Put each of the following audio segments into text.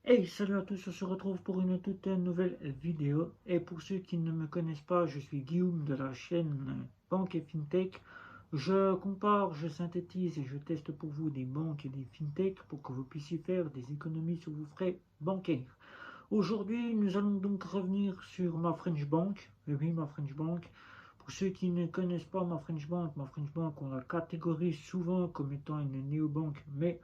Hey, salut à tous, on se retrouve pour une toute nouvelle vidéo. Et pour ceux qui ne me connaissent pas, je suis Guillaume de la chaîne Banque et FinTech. Je compare, je synthétise et je teste pour vous des banques et des FinTech pour que vous puissiez faire des économies sur vos frais bancaires. Aujourd'hui, nous allons donc revenir sur ma French Bank. Et oui, ma French Bank. Pour ceux qui ne connaissent pas ma French Bank, on la catégorise souvent comme étant une néobanque, mais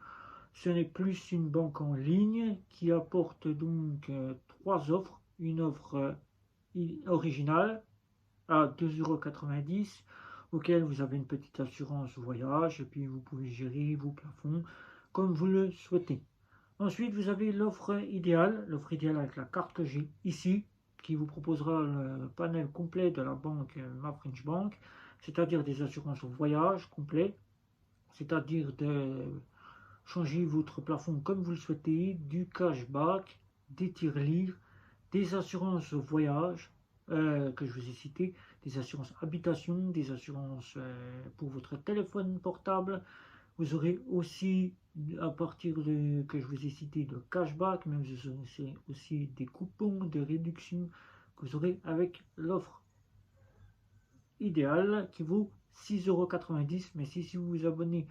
ce n'est plus une banque en ligne qui apporte donc trois offres. Une offre originale à 2,90 € auquel vous avez une petite assurance voyage et puis vous pouvez gérer vos plafonds comme vous le souhaitez. Ensuite, vous avez l'offre idéale avec la carte que j'ai ici, qui vous proposera le panel complet de la banque Ma French Bank, c'est-à-dire des assurances voyage complet, c'est-à-dire de changez votre plafond comme vous le souhaitez, du cashback, des tirelires, des assurances voyage que je vous ai cité, des assurances habitation, des assurances pour votre téléphone portable. Vous aurez aussi, à partir de que je vous ai cité, de cashback, mais vous aurez aussi des coupons de réduction que vous aurez avec l'offre idéale qui vaut 6,90 €. Mais si vous vous abonnez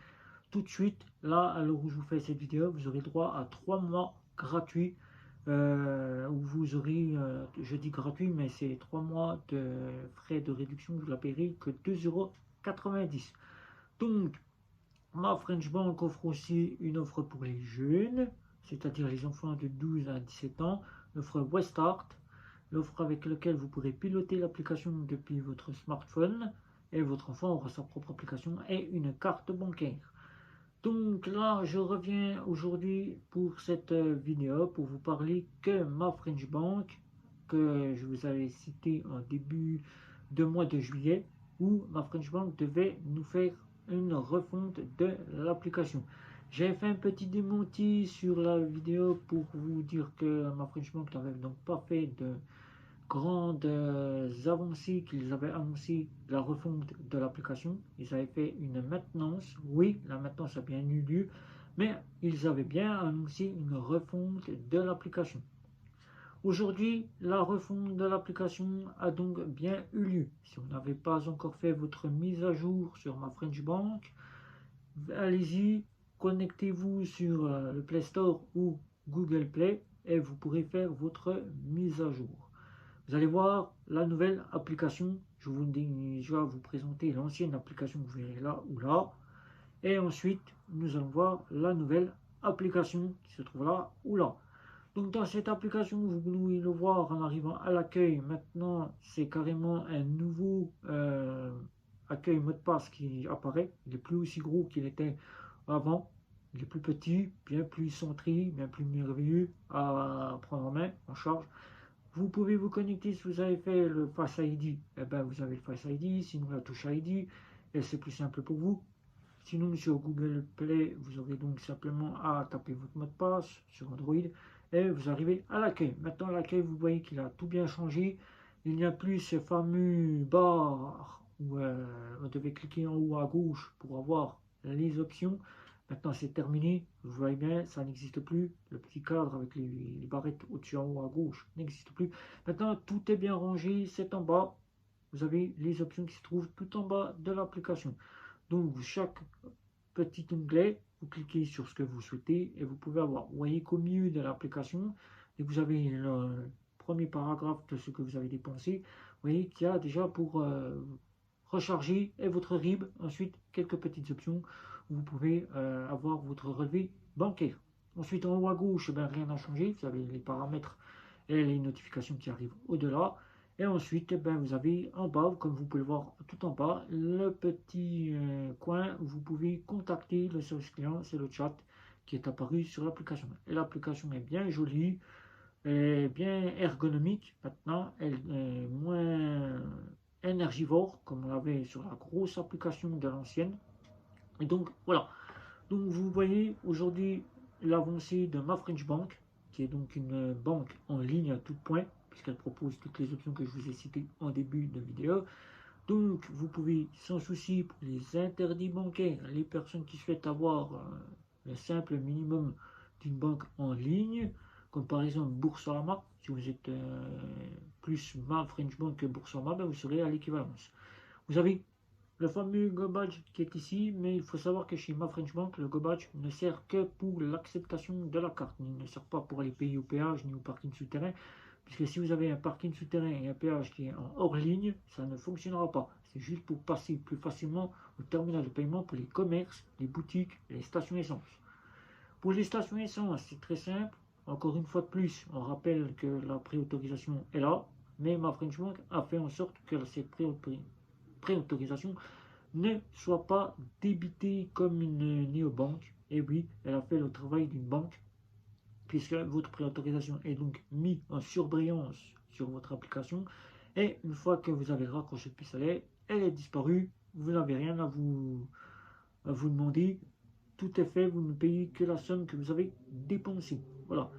tout de suite, là, à l'heure où je vous fais cette vidéo, vous aurez droit à 3 mois gratuits, où vous aurez, je dis gratuit, mais c'est 3 mois de frais de réduction, vous la paierez que 2,90 €. Donc, ma French Bank offre aussi une offre pour les jeunes, c'est-à-dire les enfants de 12 à 17 ans, l'offre Westart, l'offre avec laquelle vous pourrez piloter l'application depuis votre smartphone, et votre enfant aura sa propre application et une carte bancaire. Donc là, je reviens aujourd'hui pour cette vidéo pour vous parler que ma French Bank, que je vous avais cité en début de mois de juillet, où ma French Bank devait nous faire une refonte de l'application. J'ai fait un petit démenti sur la vidéo pour vous dire que ma French Bank n'avait donc pas fait de grandes avancées qu'ils avaient annoncé la refonte de l'application. Ils avaient fait une maintenance. Oui, la maintenance a bien eu lieu, mais ils avaient bien annoncé une refonte de l'application. Aujourd'hui, la refonte de l'application a donc bien eu lieu. Si vous n'avez pas encore fait votre mise à jour sur ma French Bank, allez-y, connectez-vous sur le Play Store ou Google Play et vous pourrez faire votre mise à jour. Vous allez voir la nouvelle application. Je vous déjà vous présenter l'ancienne application que vous verrez là ou là. Et ensuite, nous allons voir la nouvelle application qui se trouve là ou là. Donc dans cette application, vous pouvez le voir en arrivant à l'accueil. Maintenant, c'est carrément un nouveau accueil mot de passe qui apparaît. Il est plus aussi gros qu'il était avant. Il est plus petit, bien plus centré, bien plus merveilleux à prendre en main, en charge. Vous pouvez vous connecter si vous avez fait le Face ID. Eh ben, vous avez le Face ID, sinon la touche ID, et c'est plus simple pour vous. Sinon, sur Google Play, vous aurez donc simplement à taper votre mot de passe sur Android et vous arrivez à l'accueil. Maintenant, l'accueil, vous voyez qu'il a tout bien changé. Il n'y a plus ces fameux barres où on devait cliquer en haut à gauche pour avoir les options. Maintenant, c'est terminé. Vous voyez bien, ça n'existe plus. Le petit cadre avec les barrettes au-dessus en haut à gauche n'existe plus. Maintenant, tout est bien rangé. C'est en bas. Vous avez les options qui se trouvent tout en bas de l'application. Donc, chaque petit onglet, vous cliquez sur ce que vous souhaitez et vous pouvez avoir. Vous voyez qu'au milieu de l'application, et vous avez le premier paragraphe de ce que vous avez dépensé, vous voyez qu'il y a déjà pour recharger et votre RIB. Ensuite, quelques petites options où vous pouvez avoir votre relevé bancaire. Ensuite, en haut à gauche, ben, rien n'a changé. Vous avez les paramètres et les notifications qui arrivent au-delà. Et ensuite, ben, vous avez en bas, comme vous pouvez le voir tout en bas, le petit coin où vous pouvez contacter le service client, c'est le chat qui est apparu sur l'application. Et l'application est bien jolie, elle est bien ergonomique maintenant, elle est moins énergivore comme on l'avait sur la grosse application de l'ancienne. Et donc voilà, donc vous voyez aujourd'hui l'avancée de ma French Bank, qui est donc une banque en ligne à tout point, puisqu'elle propose toutes les options que je vous ai citées en début de vidéo. Donc vous pouvez sans souci pour les interdits bancaires, les personnes qui souhaitent avoir le simple minimum d'une banque en ligne, comme par exemple Boursorama. Si vous êtes plus Ma French Bank que Boursorama, ben vous serez à l'équivalence. Vous avez le fameux Go Badge qui est ici, mais il faut savoir que chez Ma French Bank, le Go Badge ne sert que pour l'acceptation de la carte. Il ne sert pas pour aller payer au péage ni au parking souterrain, puisque si vous avez un parking souterrain et un péage qui est en hors ligne, ça ne fonctionnera pas. C'est juste pour passer plus facilement au terminal de paiement pour les commerces, les boutiques et les stations essence. Pour les stations essence, c'est très simple. Encore une fois de plus, on rappelle que la préautorisation est là, mais Ma French Bank a fait en sorte que cette préautorisation ne soit pas débitée comme une néobanque. Et oui, elle a fait le travail d'une banque, puisque votre préautorisation est donc mise en surbrillance sur votre application. Et une fois que vous avez raccroché le pistolet, elle est disparue. Vous n'avez rien à vous demander. Tout est fait, vous ne payez que la somme que vous avez dépensée. Voilà.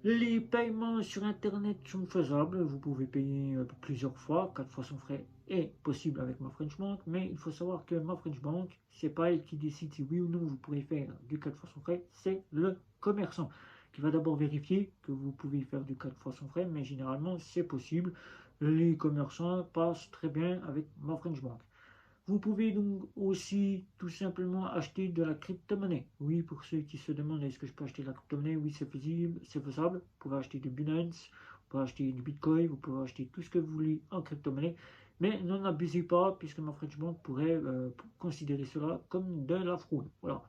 Les paiements sur Internet sont faisables. Vous pouvez payer plusieurs fois. 4 fois sans frais est possible avec Ma French Bank. Mais il faut savoir que Ma French Bank, c'est pas elle qui décide si oui ou non vous pourrez faire du 4 fois sans frais. C'est le commerçant qui va d'abord vérifier que vous pouvez faire du 4 fois sans frais. Mais généralement, c'est possible. Les commerçants passent très bien avec Ma French Bank. Vous pouvez donc aussi tout simplement acheter de la crypto-monnaie. Oui, pour ceux qui se demandent est-ce que je peux acheter de la crypto-monnaie, oui, c'est faisable, c'est faisable. Vous pouvez acheter du Binance, vous pouvez acheter du Bitcoin, vous pouvez acheter tout ce que vous voulez en crypto-monnaie. Mais n'en abusez pas, puisque Ma French Bank pourrait considérer cela comme de la fraude. Voilà.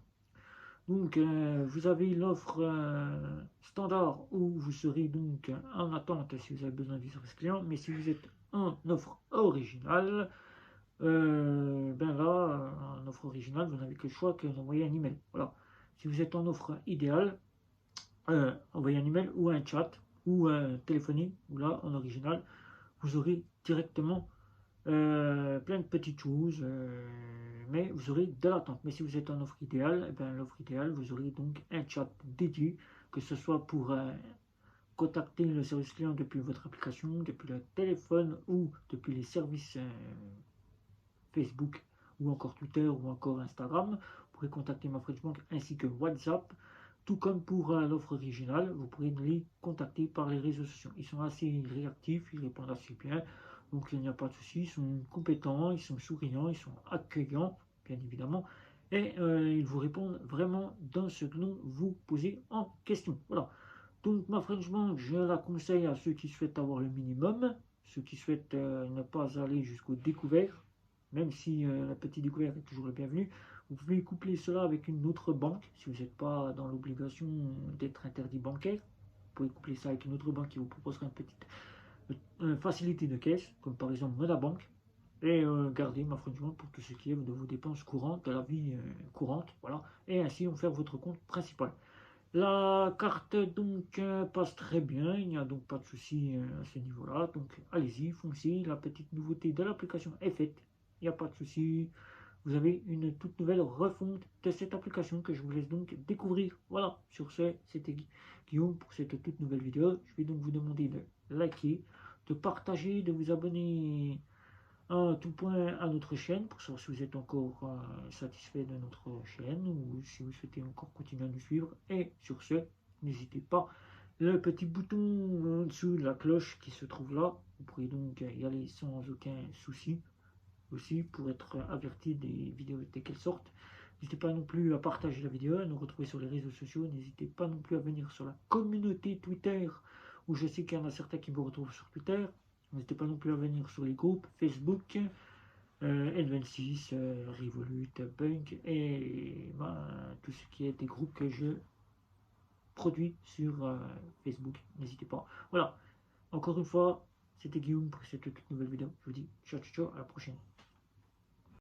Donc, vous avez l'offre standard où vous serez donc en attente si vous avez besoin du service client. Mais si vous êtes en offre originale, ben là, en offre originale, vous n'avez que le choix que d'envoyer un email. Voilà. Si vous êtes en offre idéale, envoyez un email ou un chat ou un téléphonie, ou là, en original, vous aurez directement plein de petites choses, mais vous aurez de l'attente. Mais si vous êtes en offre idéale, eh ben, l'offre idéale, vous aurez donc un chat dédié, que ce soit pour contacter le service client depuis votre application, depuis le téléphone ou depuis les services Facebook ou encore Twitter ou encore Instagram. Vous pourrez contacter Ma French Bank ainsi que WhatsApp. Tout comme pour l'offre originale, vous pourrez les contacter par les réseaux sociaux. Ils sont assez réactifs, ils répondent assez bien, donc il n'y a pas de souci. Ils sont compétents, ils sont souriants, ils sont accueillants, bien évidemment, et ils vous répondent vraiment dans ce que vous posez en question. Voilà. Donc Ma French Bank, je la conseille à ceux qui souhaitent avoir le minimum, ceux qui souhaitent ne pas aller jusqu'au découvert, même si la petite découverte est toujours le bienvenu. Vous pouvez coupler cela avec une autre banque, si vous n'êtes pas dans l'obligation d'être interdit bancaire. Vous pouvez coupler ça avec une autre banque qui vous proposera une petite facilité de caisse, comme par exemple Monabank, et garder Ma French Bank pour tout ce qui est de vos dépenses courantes, de la vie courante, voilà, et ainsi en faire votre compte principal. La carte donc passe très bien, il n'y a donc pas de souci à ce niveau-là, donc allez-y, foncez, la petite nouveauté de l'application est faite, il n'y a pas de souci, vous avez une toute nouvelle refonte de cette application que je vous laisse donc découvrir. Voilà, sur ce, c'était Guillaume pour cette toute nouvelle vidéo. Je vais donc vous demander de liker, de partager, de vous abonner en tout point à notre chaîne pour savoir si vous êtes encore satisfait de notre chaîne ou si vous souhaitez encore continuer à nous suivre. Et sur ce, n'hésitez pas, le petit bouton en dessous de la cloche qui se trouve là, vous pourrez donc y aller sans aucun souci aussi pour être averti des vidéos dès qu'elles sortent. N'hésitez pas non plus à partager la vidéo, à nous retrouver sur les réseaux sociaux. N'hésitez pas non plus à venir sur la communauté Twitter, où je sais qu'il y en a certains qui me retrouvent sur Twitter. N'hésitez pas non plus à venir sur les groupes Facebook, N26, Revolut, Punk, et tout ce qui est des groupes que je produis sur Facebook. N'hésitez pas. Voilà. Encore une fois, c'était Guillaume pour cette toute nouvelle vidéo. Je vous dis ciao, ciao, ciao, à la prochaine.